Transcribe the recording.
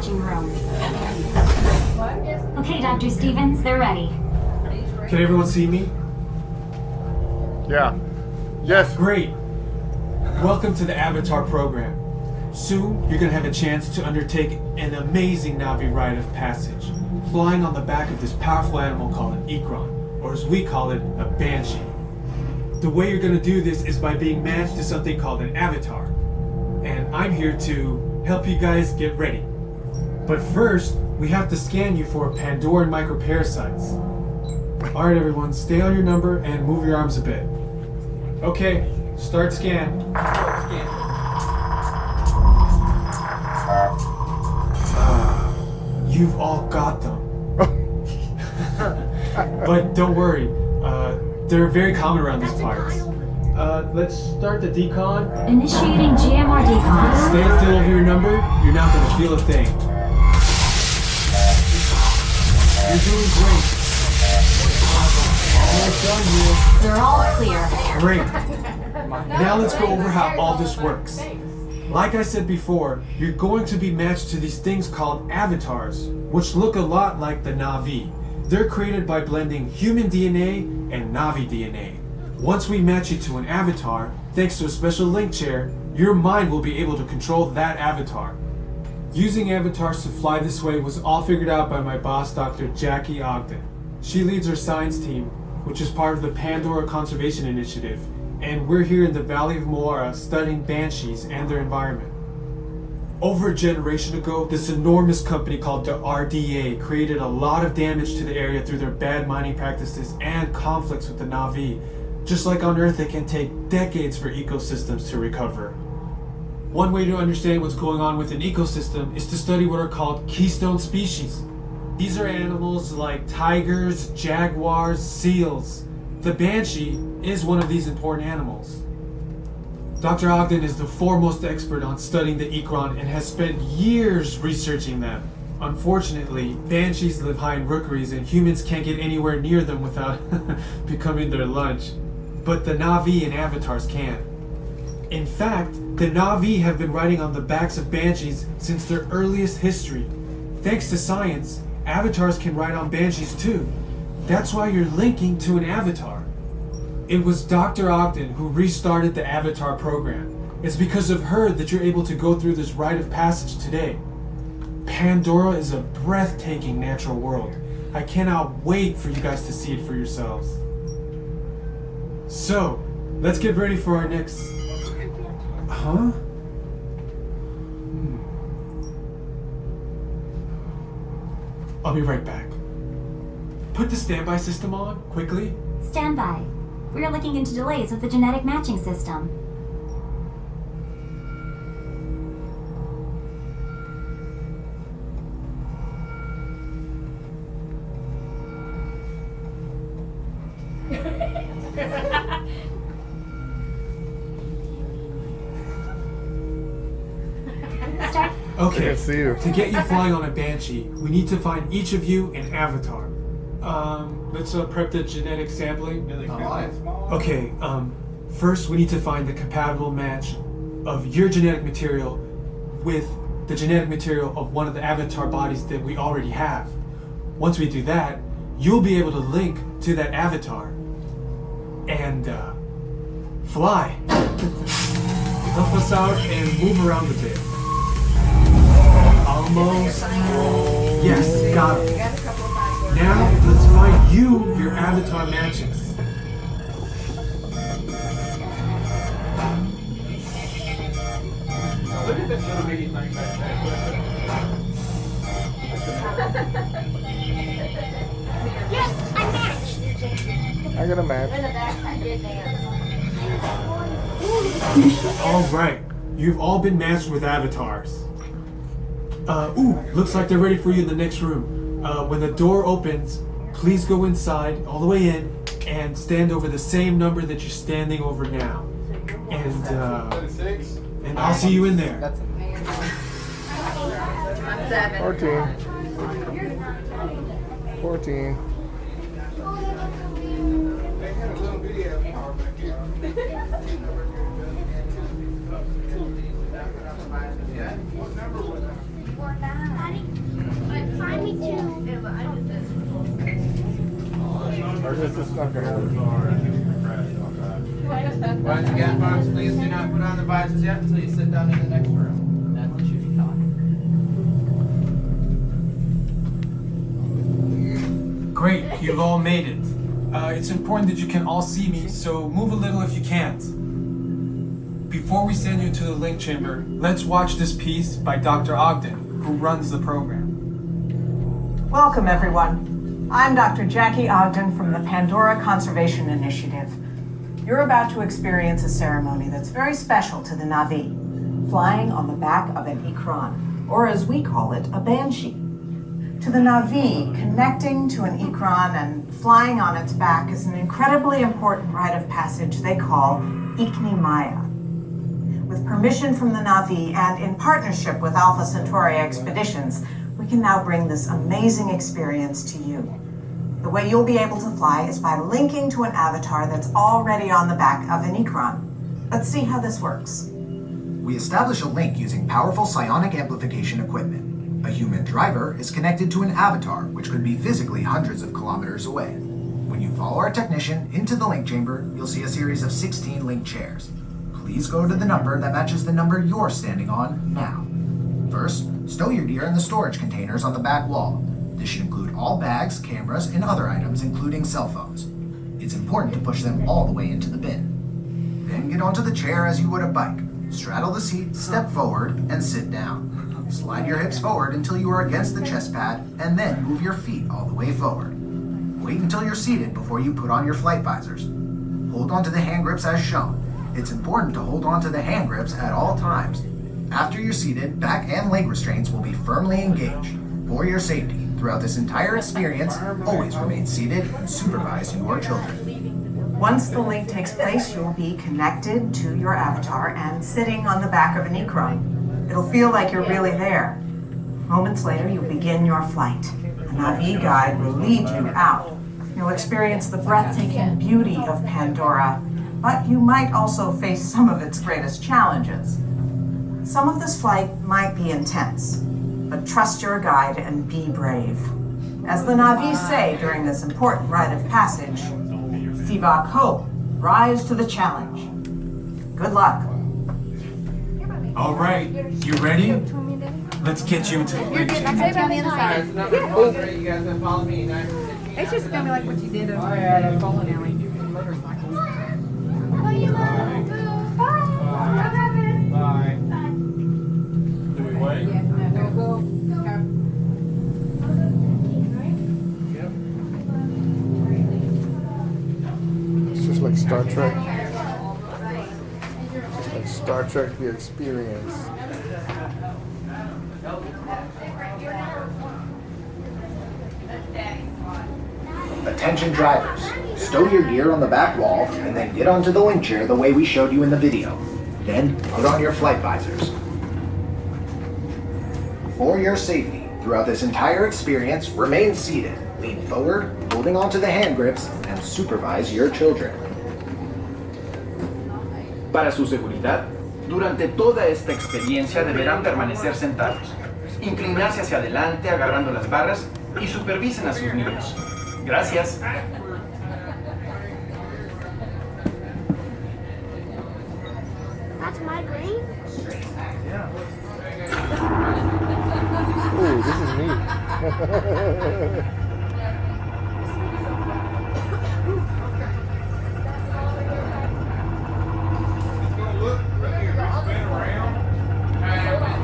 matching room. Okay, Dr. Stevens, they're ready. Can everyone see me? Yeah. Yes. Great. Welcome to the Avatar program. Soon, you're going to have a chance to undertake an amazing Navi rite of passage, flying on the back of this powerful animal called an Ikron, or as we call it, a Banshee. The way you're going to do this is by being matched to something called an avatar. And I'm here to help you guys get ready. But first, we have to scan you for Pandoran microparasites. Alright everyone, stay on your number and move your arms a bit. Okay, start scan. You've all got them. But don't worry, they're very common around these parts. Let's start the decon. Initiating GMR decon. Stay still over your number, you're not going to feel a thing. You're doing great. Almost done here. They're all clear. Great. Now let's go over how all this works. Like I said before, you're going to be matched to these things called avatars, which look a lot like the Navi. They're created by blending human DNA and Navi DNA. Once we match you to an avatar, thanks to a special link chair, your mind will be able to control that avatar. Using avatars to fly this way was all figured out by my boss, Dr. Jackie Ogden. She leads our science team, which is part of the Pandora Conservation Initiative, and we're here in the Valley of Moara studying banshees and their environment. Over a generation ago, this enormous company called the RDA created a lot of damage to the area through their bad mining practices and conflicts with the Navi. Just like on Earth, it can take decades for ecosystems to recover. One way to understand what's going on with an ecosystem is to study what are called keystone species. These are animals like tigers, jaguars, seals. The banshee is one of these important animals. Dr. Ogden is the foremost expert on studying the Ikron and has spent years researching them. Unfortunately, banshees live high in rookeries and humans can't get anywhere near them without becoming their lunch. But the Navi and avatars can. In fact, the Navi have been riding on the backs of banshees since their earliest history. Thanks to science, avatars can ride on banshees too. That's why you're linking to an avatar. It was Dr. Ogden who restarted the Avatar program. It's because of her that you're able to go through this rite of passage today. Pandora is a breathtaking natural world. I cannot wait for you guys to see it for yourselves. So, let's get ready for our next... Huh? I'll be right back. Put the standby system on, quickly. Standby. We are looking into delays with the genetic matching system. Start. Okay, I can see you. to get you flying on a Banshee, we need to find each of you an avatar. Let's prep the genetic sampling. Okay, first we need to find the compatible match of your genetic material with the genetic material of one of the avatar bodies that we already have. Once we do that, you'll be able to link to that avatar and fly. Help us out and move around a bit. Almost. Yes, got it. Now, let's find you your avatar matches. Look at this little bitty thing back there. Yes, I'm matched. I got a match. In the back, I did dance. Alright, you've all been matched with avatars. Looks like they're ready for you in the next room. When the door opens, please go inside, all the way in, and stand over the same number that you're standing over now. And I'll see you in there. I'm 7. 14. 14. Find me two. Or is this not gonna work? Once again, folks, please do not put on the visors yet until you sit down in the next room. That's what should be taught. Great, you've all made it. It's important that you can all see me, so move a little if you can't. Before we send you to the link chamber, let's watch this piece by Dr. Ogden, who runs the program. Welcome, everyone. I'm Dr. Jackie Ogden from the Pandora Conservation Initiative. You're about to experience a ceremony that's very special to the Na'vi, flying on the back of an ikran, or as we call it, a banshee. To the Na'vi, connecting to an ikran and flying on its back is an incredibly important rite of passage they call Ikni Maya. With permission from the Na'vi and in partnership with Alpha Centauri Expeditions, we can now bring this amazing experience to you. The way you'll be able to fly is by linking to an avatar that's already on the back of an ikran. Let's see how this works. We establish a link using powerful psionic amplification equipment. A human driver is connected to an avatar, which could be physically hundreds of kilometers away. When you follow our technician into the link chamber, you'll see a series of 16 link chairs. Please go to the number that matches the number you're standing on now. First, stow your gear in the storage containers on the back wall. This should include all bags, cameras, and other items, including cell phones. It's important to push them all the way into the bin. Then get onto the chair as you would a bike. Straddle the seat, step forward, and sit down. Slide your hips forward until you are against the chest pad, and then move your feet all the way forward. Wait until you're seated before you put on your flight visors. Hold onto the hand grips as shown. It's important to hold onto the hand grips at all times. After you're seated, back and leg restraints will be firmly engaged. For your safety, throughout this entire experience, always remain seated and supervise your children. Once the link takes place, you'll be connected to your avatar and sitting on the back of an ikran. It'll feel like you're really there. Moments later, you'll begin your flight. A Na'vi guide will lead you out. You'll experience the breathtaking beauty of Pandora, but you might also face some of its greatest challenges. Some of this flight might be intense, but trust your guide and be brave. As the Na'vi say during this important rite of passage, Sivak Ho, rise to the challenge. Good luck. All right, you ready? Let's get you into the link chamber. Stay on the other Alright, side. so number 4, you guys gonna follow me. 9, 15, It's just gonna be like what you did over Bye, at Adam. bowling alley. Motorcycles. Bye. Do we wait? Yeah, no, go. It's just like Star Trek. Just like Star Trek, the experience. Attention drivers, stow your gear on the back wall and then get onto the link chair the way we showed you in the video. Then put on your flight visors. For your safety, throughout this entire experience, remain seated, lean forward, holding onto the hand grips, and supervise your children. Para su seguridad, durante toda esta experiencia deberán permanecer sentados, inclinarse hacia adelante agarrando las barras y supervisen a sus niños. Gracias. That's my green. Ooh, this is me.